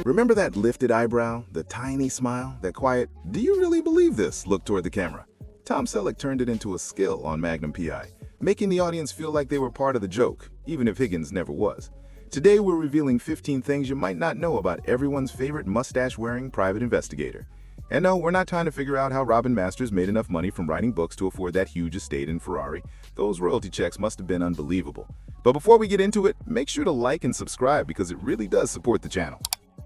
Remember that lifted eyebrow, the tiny smile, that quiet, "Do you really believe this?" look toward the camera? Tom Selleck turned it into a skill on Magnum PI, making the audience feel like they were part of the joke, even if Higgins never was. Today we're revealing 15 things you might not know about everyone's favorite mustache-wearing private investigator. And no, we're not trying to figure out how Robin Masters made enough money from writing books to afford that huge estate in Ferrari. Those royalty checks must have been unbelievable. But before we get into it, make sure to like and subscribe because it really does support the channel.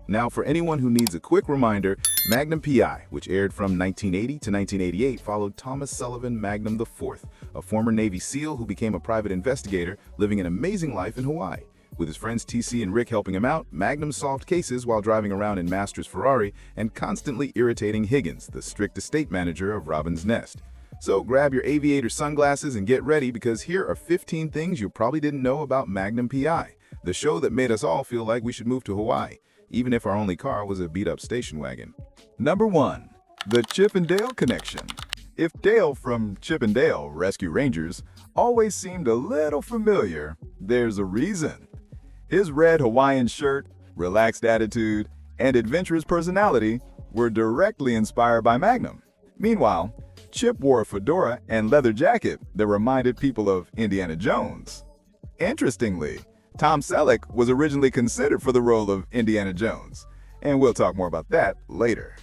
Now, for anyone who needs a quick reminder, Magnum PI, which aired from 1980 to 1988, followed Thomas Sullivan Magnum IV, a former Navy SEAL who became a private investigator, living an amazing life in Hawaii. With his friends TC and Rick helping him out, Magnum solved cases while driving around in Masters' Ferrari and constantly irritating Higgins, the strict estate manager of Robin's Nest. So grab your aviator sunglasses and get ready because here are 15 things you probably didn't know about Magnum PI, the show that made us all feel like we should move to Hawaii, even if our only car was a beat-up station wagon. Number 1. The Chip and Dale connection. If Dale from Chip and Dale Rescue Rangers always seemed a little familiar, there's a reason. His red Hawaiian shirt, relaxed attitude, and adventurous personality were directly inspired by Magnum. Meanwhile, Chip wore a fedora and leather jacket that reminded people of Indiana Jones. Interestingly, Tom Selleck was originally considered for the role of Indiana Jones, and we'll talk more about that later.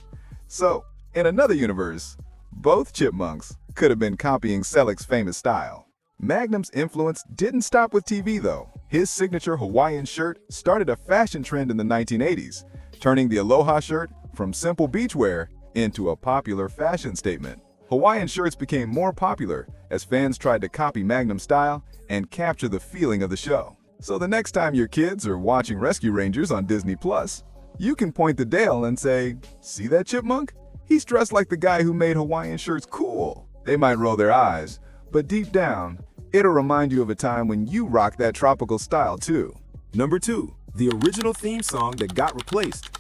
So, in another universe, both chipmunks could have been copying Selleck's famous style. Magnum's influence didn't stop with TV though. His signature Hawaiian shirt started a fashion trend in the 1980s, turning the Aloha shirt from simple beachwear into a popular fashion statement. Hawaiian shirts became more popular as fans tried to copy Magnum's style and capture the feeling of the show. So the next time your kids are watching Rescue Rangers on Disney Plus, you can point to Dale and say, "See that chipmunk? He's dressed like the guy who made Hawaiian shirts cool." They might roll their eyes, but deep down, it'll remind you of a time when you rocked that tropical style too. Number 2. The original theme song that got replaced.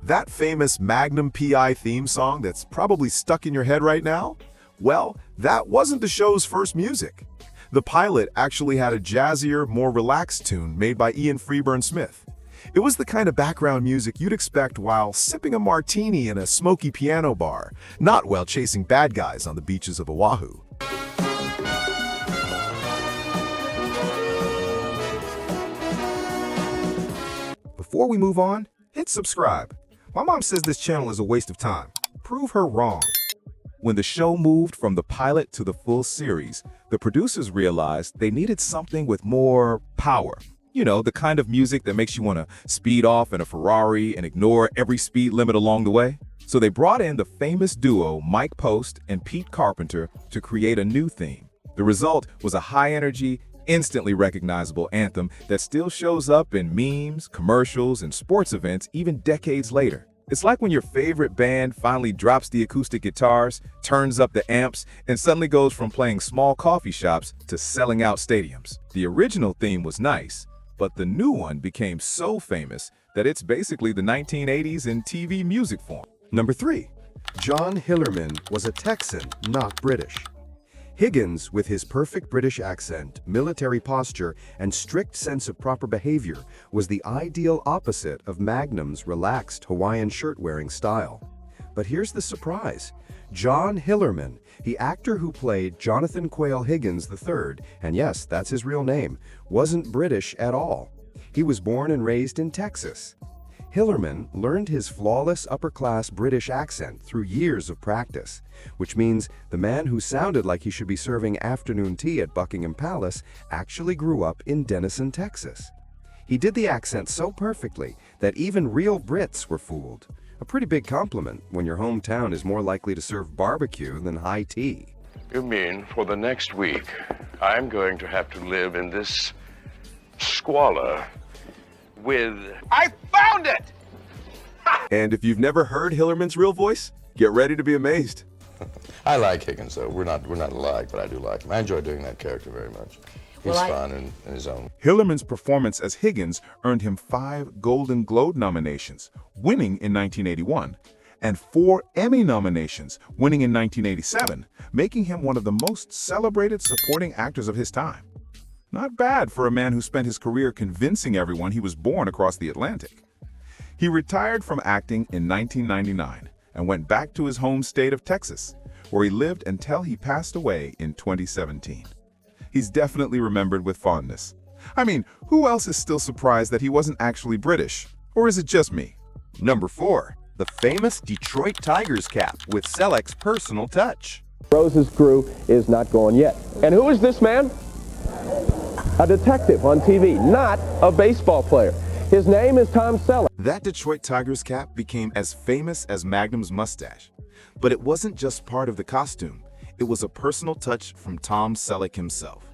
That famous Magnum PI theme song that's probably stuck in your head right now? Well, that wasn't the show's first music. The pilot actually had a jazzier, more relaxed tune made by Ian Freeburn Smith. It was the kind of background music you'd expect while sipping a martini in a smoky piano bar, not while chasing bad guys on the beaches of Oahu. Before we move on, hit subscribe. My mom says this channel is a waste of time. Prove her wrong. When the show moved from the pilot to the full series, the producers realized they needed something with more power. You know, the kind of music that makes you want to speed off in a Ferrari and ignore every speed limit along the way. So they brought in the famous duo Mike Post and Pete Carpenter to create a new theme. The result was a high-energy, instantly recognizable anthem that still shows up in memes, commercials, and sports events even decades later. It's like when your favorite band finally drops the acoustic guitars, turns up the amps, and suddenly goes from playing small coffee shops to selling out stadiums. The original theme was nice, but the new one became so famous that it's basically the 1980s in TV music form. Number 3. John Hillerman was a Texan, not British. Higgins, with his perfect British accent, military posture, and strict sense of proper behavior, was the ideal opposite of Magnum's relaxed Hawaiian shirt-wearing style. But here's the surprise. John Hillerman, the actor who played Jonathan Quayle Higgins III, and yes, that's his real name, wasn't British at all. He was born and raised in Texas. Hillerman learned his flawless upper-class British accent through years of practice, which means the man who sounded like he should be serving afternoon tea at Buckingham Palace actually grew up in Denison, Texas. He did the accent so perfectly that even real Brits were fooled. A pretty big compliment when your hometown is more likely to serve barbecue than high tea. You mean for the next week, I'm going to have to live in this squalor with... I found it! And if you've never heard Hillerman's real voice, get ready to be amazed. I like Higgins, though. We're not alike, but I do like him. I enjoy doing that character very much. He's fun in his own. Hillerman's performance as Higgins earned him 5 Golden Globe nominations, winning in 1981, and 4 Emmy nominations, winning in 1987, making him one of the most celebrated supporting actors of his time. Not bad for a man who spent his career convincing everyone he was born across the Atlantic. He retired from acting in 1999 and went back to his home state of Texas, where he lived until he passed away in 2017. He's definitely remembered with fondness. I mean, who else is still surprised that he wasn't actually British? Or is it just me? Number 4. The famous Detroit Tigers cap with Selleck's personal touch. Rose's crew is not gone yet. And who is this man? A detective on TV, not a baseball player. His name is Tom Selleck. That Detroit Tigers cap became as famous as Magnum's mustache. But it wasn't just part of the costume. It was a personal touch from Tom Selleck himself.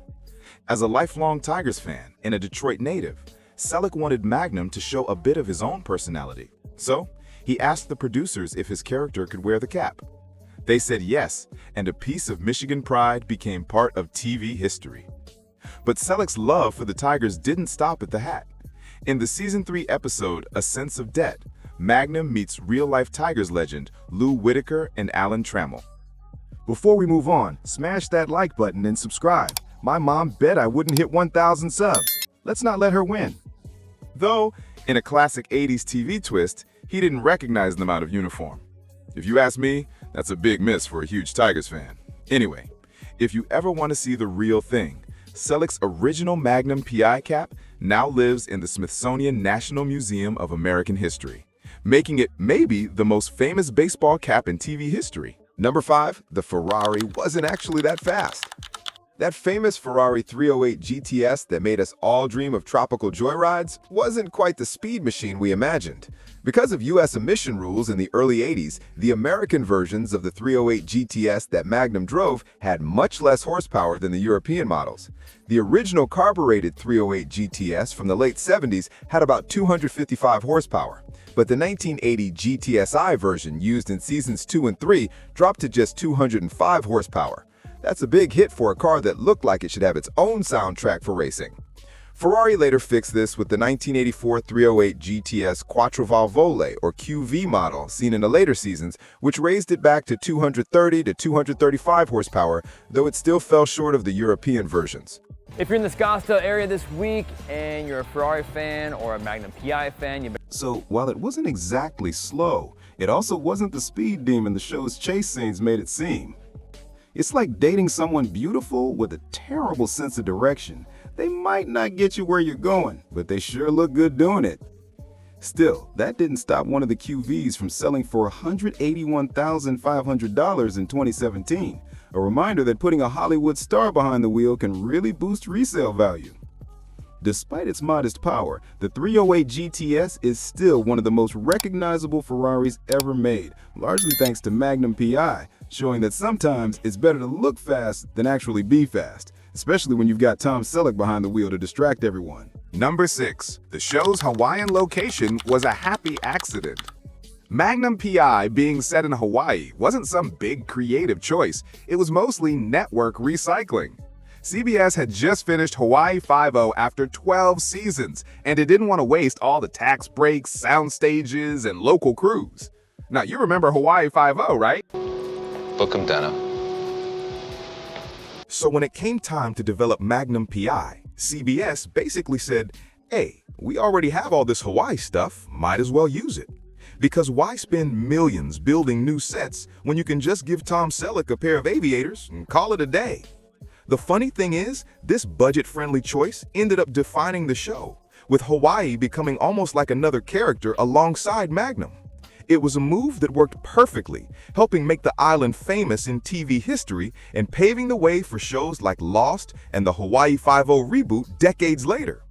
As a lifelong Tigers fan and a Detroit native, Selleck wanted Magnum to show a bit of his own personality. So, he asked the producers if his character could wear the cap. They said yes, and a piece of Michigan pride became part of TV history. But Selleck's love for the Tigers didn't stop at the hat. In the Season 3 episode, A Sense of Debt, Magnum meets real-life Tigers legend Lou Whitaker and Alan Trammell. Before we move on, smash that like button and subscribe. My mom bet I wouldn't hit 1,000 subs. Let's not let her win. Though, in a classic 80s TV twist, he didn't recognize them out of uniform. If you ask me, that's a big miss for a huge Tigers fan. Anyway, if you ever want to see the real thing, Selleck's original Magnum PI cap now lives in the Smithsonian National Museum of American History, making it maybe the most famous baseball cap in TV history. Number 5. The Ferrari wasn't actually that fast. That famous Ferrari 308 GTS that made us all dream of tropical joyrides wasn't quite the speed machine we imagined. Because of US emission rules in the early 80s, the American versions of the 308 GTS that Magnum drove had much less horsepower than the European models. The original carbureted 308 GTS from the late 70s had about 255 horsepower, but the 1980 GTSI version used in seasons 2 and 3 dropped to just 205 horsepower. That's a big hit for a car that looked like it should have its own soundtrack for racing. Ferrari later fixed this with the 1984 308 GTS Quattrovalvole or QV model seen in the later seasons, which raised it back to 230 to 235 horsepower, though it still fell short of the European versions. If you're in the Scottsdale area this week and you're a Ferrari fan or a Magnum PI fan, So while it wasn't exactly slow, it also wasn't the speed demon the show's chase scenes made it seem. It's like dating someone beautiful with a terrible sense of direction. They might not get you where you're going, but they sure look good doing it. Still, that didn't stop one of the QVs from selling for $181,500 in 2017. A reminder that putting a Hollywood star behind the wheel can really boost resale value. Despite its modest power, the 308 GTS is still one of the most recognizable Ferraris ever made, largely thanks to Magnum PI, showing that sometimes it's better to look fast than actually be fast, especially when you've got Tom Selleck behind the wheel to distract everyone. Number 6. The show's Hawaiian location was a happy accident. Magnum PI being set in Hawaii wasn't some big creative choice. It was mostly network recycling. CBS had just finished Hawaii 5-0 after 12 seasons, and it didn't want to waste all the tax breaks, sound stages, and local crews. Now, you remember Hawaii 5-0, right? Book 'em, Dana. So when it came time to develop Magnum PI, CBS basically said, hey, we already have all this Hawaii stuff, might as well use it. Because why spend millions building new sets when you can just give Tom Selleck a pair of aviators and call it a day? The funny thing is, this budget-friendly choice ended up defining the show, with Hawaii becoming almost like another character alongside Magnum. It was a move that worked perfectly, helping make the island famous in TV history and paving the way for shows like Lost and the Hawaii 5-0 reboot decades later.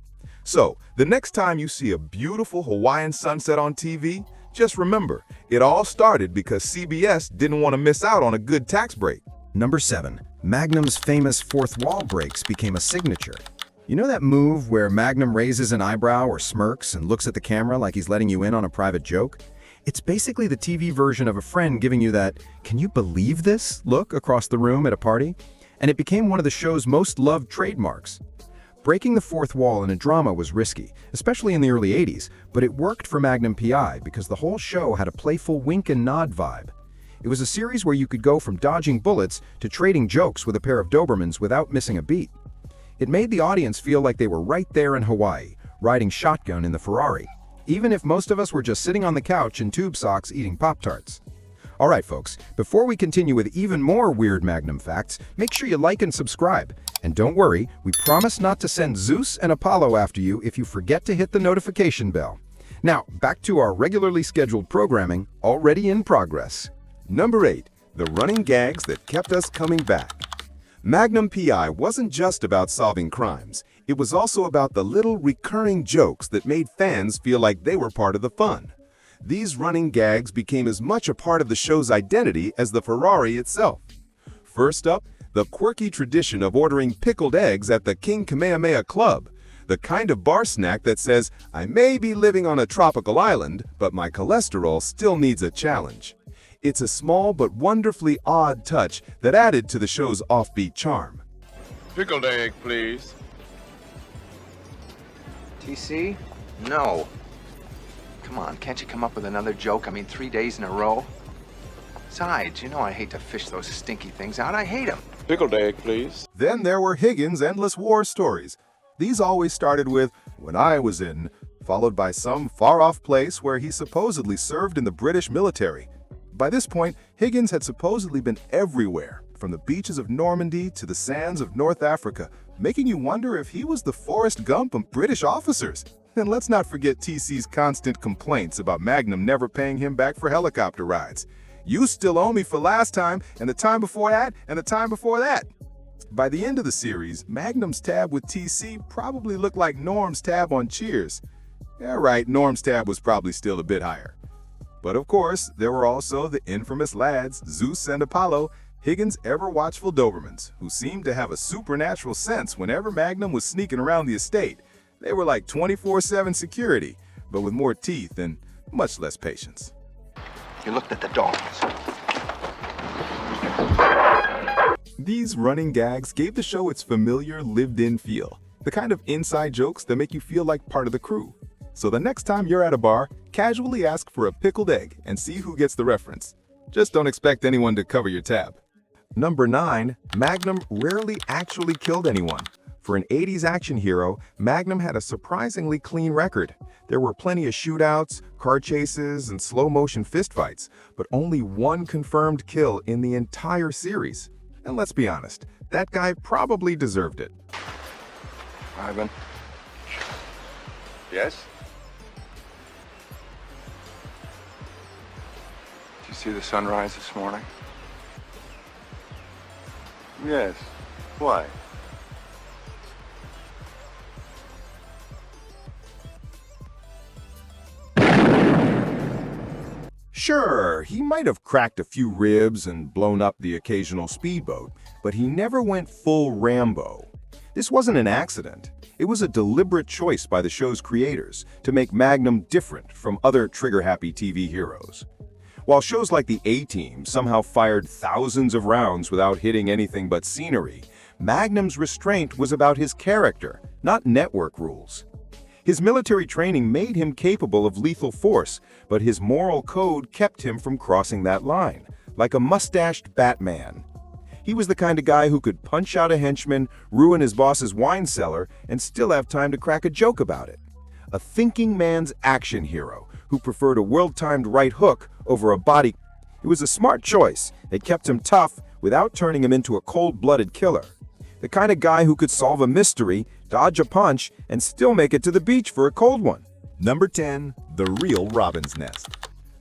So, the next time you see a beautiful Hawaiian sunset on TV, just remember, it all started because CBS didn't want to miss out on a good tax break. Number 7. Magnum's famous fourth wall breaks became a signature. You know that move where Magnum raises an eyebrow or smirks and looks at the camera like he's letting you in on a private joke? It's basically the TV version of a friend giving you that, "Can you believe this?" look across the room at a party. And it became one of the show's most loved trademarks. Breaking the fourth wall in a drama was risky, especially in the early 80s, but it worked for Magnum PI because the whole show had a playful wink and nod vibe. It was a series where you could go from dodging bullets to trading jokes with a pair of Dobermans without missing a beat. It made the audience feel like they were right there in Hawaii, riding shotgun in the Ferrari, even if most of us were just sitting on the couch in tube socks eating Pop-Tarts. Alright folks, before we continue with even more weird Magnum facts, make sure you like and subscribe. And don't worry, we promise not to send Zeus and Apollo after you if you forget to hit the notification bell. Now, back to our regularly scheduled programming, already in progress. Number 8. The running gags that kept us coming back. Magnum P.I. wasn't just about solving crimes. It was also about the little recurring jokes that made fans feel like they were part of the fun. These running gags became as much a part of the show's identity as the Ferrari itself. First up, the quirky tradition of ordering pickled eggs at the King Kamehameha Club, the kind of bar snack that says, I may be living on a tropical island, but my cholesterol still needs a challenge. It's a small but wonderfully odd touch that added to the show's offbeat charm. Pickled egg, please. TC? No. Come on, can't you come up with another joke? I mean, 3 days in a row? Besides, you know I hate to fish those stinky things out. I hate them. Pickled egg, please. Then there were Higgins' endless war stories. These always started with, when I was in, followed by some far-off place where he supposedly served in the British military. By this point, Higgins had supposedly been everywhere, from the beaches of Normandy to the sands of North Africa, making you wonder if he was the Forrest Gump of British officers. And let's not forget TC's constant complaints about Magnum never paying him back for helicopter rides. You still owe me for last time, and the time before that, and the time before that. By the end of the series, Magnum's tab with TC probably looked like Norm's tab on Cheers. Yeah, right, Norm's tab was probably still a bit higher. But of course, there were also the infamous lads, Zeus and Apollo, Higgins' ever-watchful Dobermans, who seemed to have a supernatural sense whenever Magnum was sneaking around the estate. They were like 24/7 security, but with more teeth and much less patience. You looked at the dogs. These running gags gave the show its familiar, lived-in feel, the kind of inside jokes that make you feel like part of the crew. So the next time you're at a bar, casually ask for a pickled egg and see who gets the reference. Just don't expect anyone to cover your tab. Number 9. Magnum rarely actually killed anyone. For an 80s action hero, Magnum had a surprisingly clean record. There were plenty of shootouts, car chases, and slow-motion fistfights, but only one confirmed kill in the entire series. And let's be honest, that guy probably deserved it. Ivan? Yes? Did you see the sunrise this morning? Yes. Why? Sure, he might have cracked a few ribs and blown up the occasional speedboat, but he never went full Rambo. This wasn't an accident. It was a deliberate choice by the show's creators to make Magnum different from other trigger-happy TV heroes. While shows like the A-Team somehow fired thousands of rounds without hitting anything but scenery, Magnum's restraint was about his character, not network rules. His military training made him capable of lethal force, but his moral code kept him from crossing that line, like a mustached Batman. He was the kind of guy who could punch out a henchman, ruin his boss's wine cellar, and still have time to crack a joke about it. A thinking man's action hero who preferred a well-timed right hook over a body. It was a smart choice that kept him tough without turning him into a cold-blooded killer. The kind of guy who could solve a mystery, dodge a punch, and still make it to the beach for a cold one. Number 10. The Real Robin's Nest.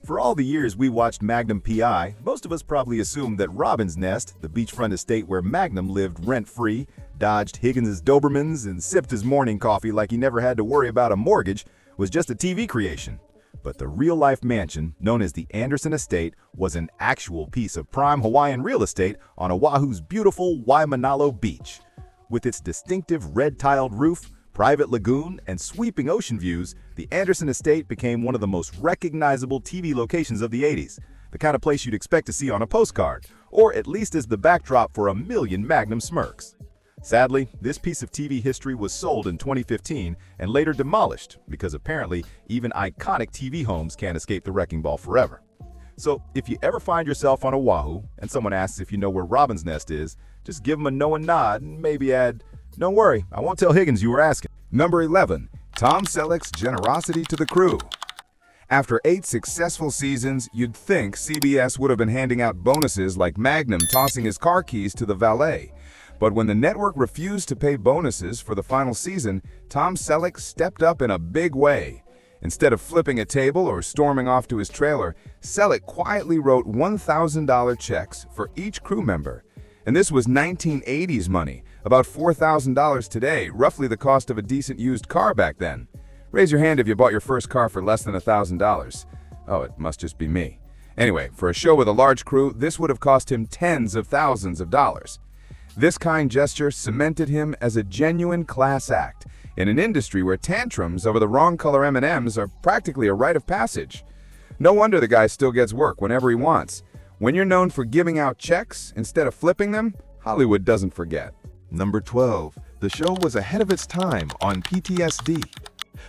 For all the years we watched Magnum P.I., most of us probably assumed that Robin's Nest, the beachfront estate where Magnum lived rent-free, dodged Higgins' Dobermans, and sipped his morning coffee like he never had to worry about a mortgage, was just a TV creation. But the real-life mansion, known as the Anderson Estate, was an actual piece of prime Hawaiian real estate on Oahu's beautiful Waimanalo Beach. With its distinctive red-tiled roof, private lagoon, and sweeping ocean views, the Anderson Estate became one of the most recognizable TV locations of the 80s, the kind of place you'd expect to see on a postcard, or at least as the backdrop for a million Magnum smirks. Sadly, this piece of TV history was sold in 2015 and later demolished because apparently even iconic TV homes can't escape the wrecking ball forever. So if you ever find yourself on Oahu and someone asks if you know where Robin's Nest is, just give them a knowing nod and maybe add, Don't worry, I won't tell Higgins you were asking. Number 11. Tom Selleck's generosity to the crew. After 8 successful seasons, you'd think CBS would have been handing out bonuses like Magnum tossing his car keys to the valet. But when the network refused to pay bonuses for the final season, Tom Selleck stepped up in a big way. Instead of flipping a table or storming off to his trailer, Selleck quietly wrote $1,000 checks for each crew member. And this was 1980s money, about $4,000 today, roughly the cost of a decent used car back then. Raise your hand if you bought your first car for less than $1,000. Oh, it must just be me. Anyway, for a show with a large crew, this would have cost him tens of thousands of dollars. This kind gesture cemented him as a genuine class act in an industry where tantrums over the wrong color M&Ms are practically a rite of passage. No wonder the guy still gets work whenever he wants. When you're known for giving out checks instead of flipping them, Hollywood doesn't forget. Number 12. The show was ahead of its time on PTSD.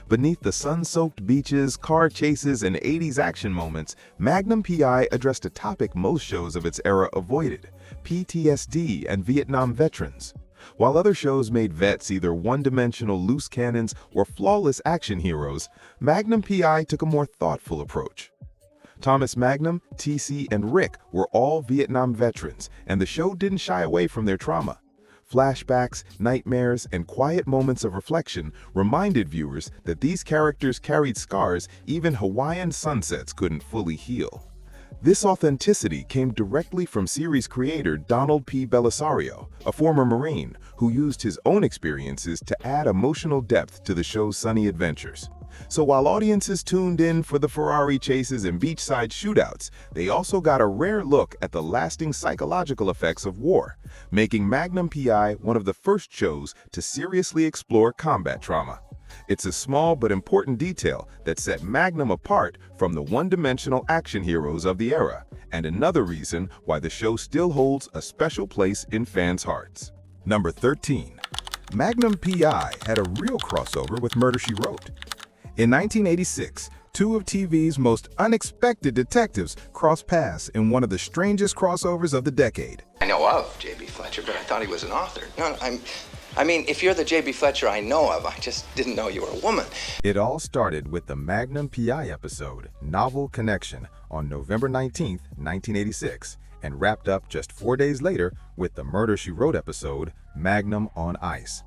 Beneath the sun-soaked beaches, car chases, and 80s action moments, Magnum P.I. addressed a topic most shows of its era avoided: PTSD and Vietnam veterans. While other shows made vets either one-dimensional loose cannons or flawless action heroes, Magnum P.I. took a more thoughtful approach. Thomas Magnum, TC, and Rick were all Vietnam veterans, and the show didn't shy away from their trauma. Flashbacks, nightmares, and quiet moments of reflection reminded viewers that these characters carried scars even Hawaiian sunsets couldn't fully heal. This authenticity came directly from series creator Donald P. Belisario, a former Marine, who used his own experiences to add emotional depth to the show's sunny adventures. So while audiences tuned in for the Ferrari chases and beachside shootouts, they also got a rare look at the lasting psychological effects of war, making Magnum P.I. one of the first shows to seriously explore combat trauma. It's a small but important detail that set Magnum apart from the one-dimensional action heroes of the era, and another reason why the show still holds a special place in fans' hearts. Number 13. Magnum P.I. had a real crossover with Murder, She Wrote. In 1986, two of TV's most unexpected detectives crossed paths in one of the strangest crossovers of the decade. I know of J.B. Fletcher, but I thought he was an author. No, I mean, if you're the J.B. Fletcher I know of, I just didn't know you were a woman. It all started with the Magnum P.I. episode, Novel Connection, on November 19, 1986, and wrapped up just 4 days later with the Murder, She Wrote episode, Magnum on Ice.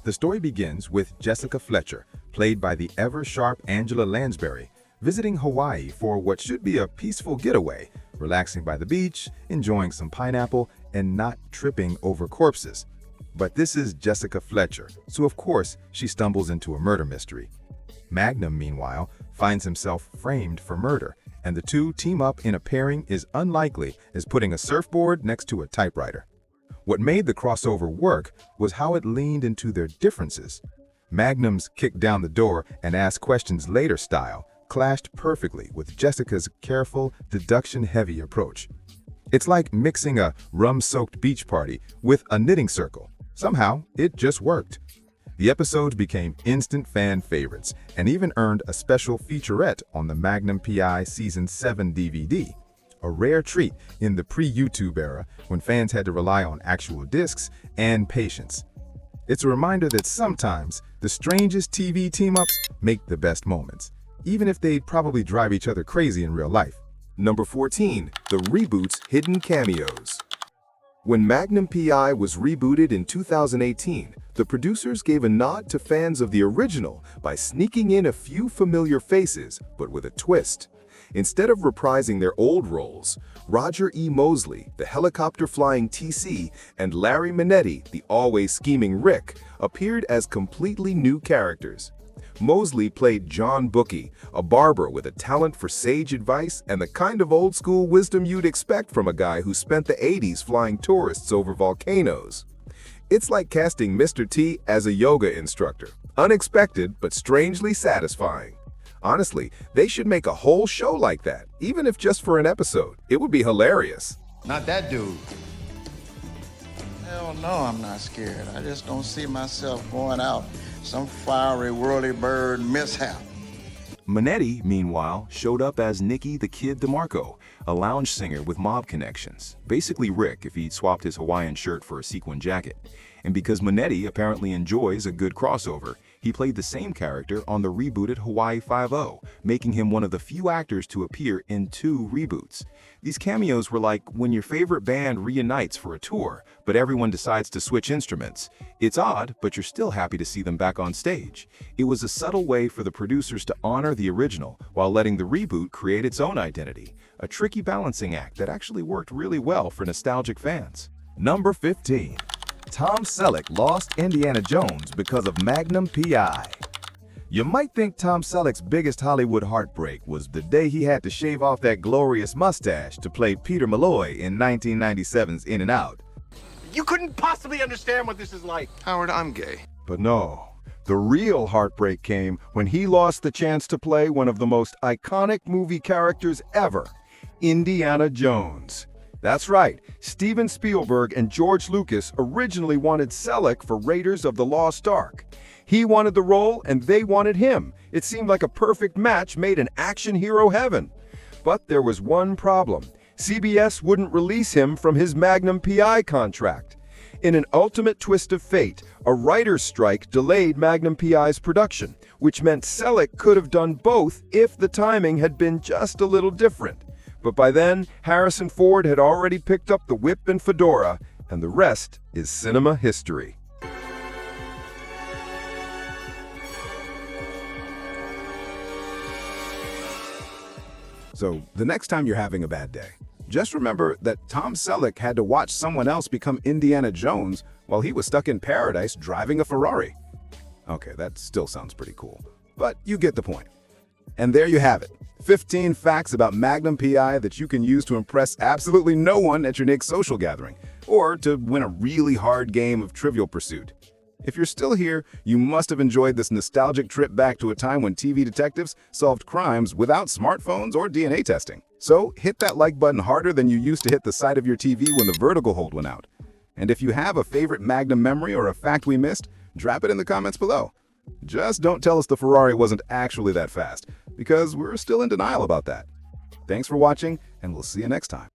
The story begins with Jessica Fletcher, played by the ever-sharp Angela Lansbury, visiting Hawaii for what should be a peaceful getaway, relaxing by the beach, enjoying some pineapple, and not tripping over corpses. But this is Jessica Fletcher, so of course she stumbles into a murder mystery. Magnum, meanwhile, finds himself framed for murder, and the two team up in a pairing as unlikely as putting a surfboard next to a typewriter. What made the crossover work was how it leaned into their differences. Magnum's kick down the door and ask questions later style clashed perfectly with Jessica's careful, deduction-heavy approach. It's like mixing a rum-soaked beach party with a knitting circle. Somehow, it just worked. The episodes became instant fan favorites and even earned a special featurette on the Magnum P.I. Season 7 DVD. A rare treat in the pre-YouTube era when fans had to rely on actual discs and patience. It's a reminder that sometimes the strangest TV team-ups make the best moments, even if they'd probably drive each other crazy in real life. Number 14. The Reboot's hidden cameos. When Magnum P.I. was rebooted in 2018, the producers gave a nod to fans of the original by sneaking in a few familiar faces, but with a twist. Instead of reprising their old roles, Roger E. Mosley, the helicopter-flying TC, and Larry Manetti, the always scheming Rick, appeared as completely new characters. Mosley played John Bookie, a barber with a talent for sage advice and the kind of old-school wisdom you'd expect from a guy who spent the 80s flying tourists over volcanoes. It's like casting Mr. T as a yoga instructor. Unexpected, but strangely satisfying. Honestly, they should make a whole show like that, even if just for an episode. It would be hilarious. Not that dude. Hell no, I'm not scared. I just don't see myself going out some fiery whirly bird mishap. Manetti, meanwhile, showed up as Nicky the Kid DeMarco, a lounge singer with mob connections, basically Rick if he'd swapped his Hawaiian shirt for a sequin jacket. And because Manetti apparently enjoys a good crossover, he played the same character on the rebooted Hawaii Five-0, making him one of the few actors to appear in 2 reboots. These cameos were like when your favorite band reunites for a tour, but everyone decides to switch instruments. It's odd, but you're still happy to see them back on stage. It was a subtle way for the producers to honor the original while letting the reboot create its own identity. A tricky balancing act that actually worked really well for nostalgic fans. Number 15. Tom Selleck lost Indiana Jones because of Magnum P.I. You might think Tom Selleck's biggest Hollywood heartbreak was the day he had to shave off that glorious mustache to play Peter Malloy in 1997's In and Out. You couldn't possibly understand what this is like. Howard, I'm gay. But no, the real heartbreak came when he lost the chance to play one of the most iconic movie characters ever, Indiana Jones. That's right, Steven Spielberg and George Lucas originally wanted Selleck for Raiders of the Lost Ark. He wanted the role and they wanted him. It seemed like a perfect match made in action hero heaven. But there was one problem. CBS wouldn't release him from his Magnum P.I. contract. In an ultimate twist of fate, a writer's strike delayed Magnum P.I.'s production, which meant Selleck could have done both if the timing had been just a little different. But by then, Harrison Ford had already picked up the whip and fedora, and the rest is cinema history. So, the next time you're having a bad day, just remember that Tom Selleck had to watch someone else become Indiana Jones while he was stuck in paradise driving a Ferrari. Okay, that still sounds pretty cool, but you get the point. And there you have it. 15 facts about Magnum P.I. that you can use to impress absolutely no one at your next social gathering, or to win a really hard game of Trivial Pursuit. If you're still here, you must have enjoyed this nostalgic trip back to a time when TV detectives solved crimes without smartphones or DNA testing. So hit that like button harder than you used to hit the side of your TV when the vertical hold went out. And if you have a favorite Magnum memory or a fact we missed, drop it in the comments below. Just don't tell us the Ferrari wasn't actually that fast, because we're still in denial about that. Thanks for watching, and we'll see you next time.